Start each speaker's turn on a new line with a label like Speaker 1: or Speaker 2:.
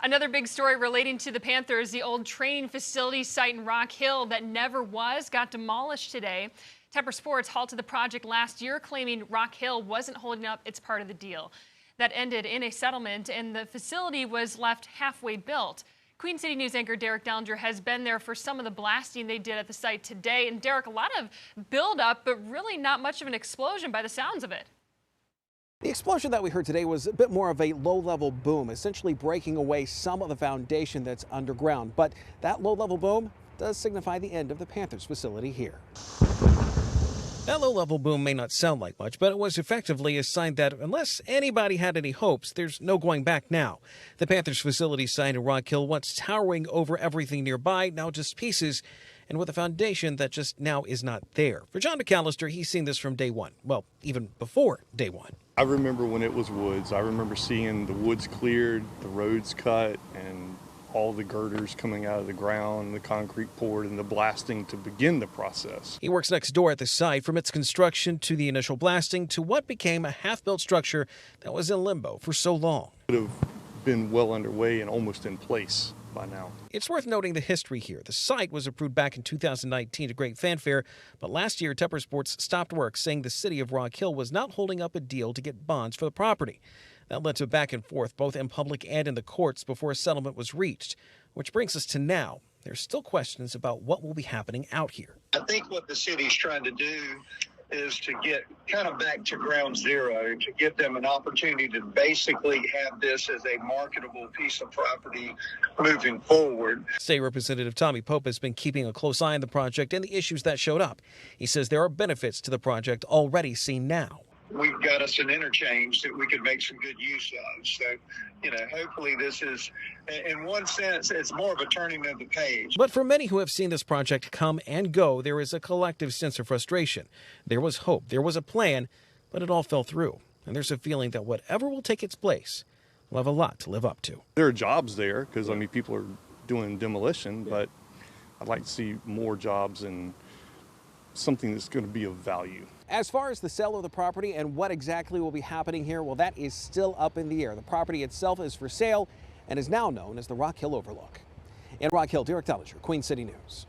Speaker 1: Another big story relating to the Panthers, the old training facility site in Rock Hill that never was, got demolished today. Tepper Sports halted the project last year, claiming Rock Hill wasn't holding up its part of the deal. That ended in a settlement, and the facility was left halfway built. Queen City News anchor Derek Dellinger has been there for some of the blasting they did at the site today. And Derek, a lot of buildup, but really not much of an explosion by the sounds of it.
Speaker 2: The explosion that we heard today was a bit more of a low-level boom, essentially breaking away some of the foundation that's underground. But that low-level boom does signify the end of the Panthers facility here. That low-level boom may not sound like much, but it was effectively a sign that unless anybody had any hopes, there's no going back now. The Panthers facility site in Rock Hill, once towering over everything nearby, now just pieces, and with a foundation that just now is not there. For John McAllister, he's seen this from day one. Well, even before day one.
Speaker 3: I remember when it was woods. I remember seeing the woods cleared, the roads cut, and all the girders coming out of the ground, the concrete poured, and the blasting to begin the process.
Speaker 2: He works next door at the site, from its construction to the initial blasting to what became a half-built structure that was in limbo for so long.
Speaker 3: It would have been well underway and almost in place by now.
Speaker 2: It's worth noting the history here. The site was approved back in 2019 to great fanfare, but last year Tepper Sports stopped work, saying the city of Rock Hill was not holding up a deal to get bonds for the property. That led to a back and forth, both in public and in the courts, before a settlement was reached. Which brings us to now. There's still questions about what will be happening out here.
Speaker 4: I think what the city's trying to do is to get kind of back to ground zero, to give them an opportunity to basically have this as a marketable piece of property moving forward.
Speaker 2: State Representative Tommy Pope has been keeping a close eye on the project and the issues that showed up. He says there are benefits to the project already seen now.
Speaker 4: We've got us an interchange that we could make some good use of. So, hopefully this is, in one sense, it's more of a turning of the page.
Speaker 2: But for many who have seen this project come and go, there is a collective sense of frustration. There was hope, there was a plan, but it all fell through. And there's a feeling that whatever will take its place will have a lot to live up to.
Speaker 3: There are jobs there because, people are doing demolition, but I'd like to see more jobs and something that's going to be of value.
Speaker 2: As far as the sale of the property and what exactly will be happening here, well, that is still up in the air. The property itself is for sale and is now known as the Rock Hill Overlook. In Rock Hill, Derek Dellinger, Queen City News.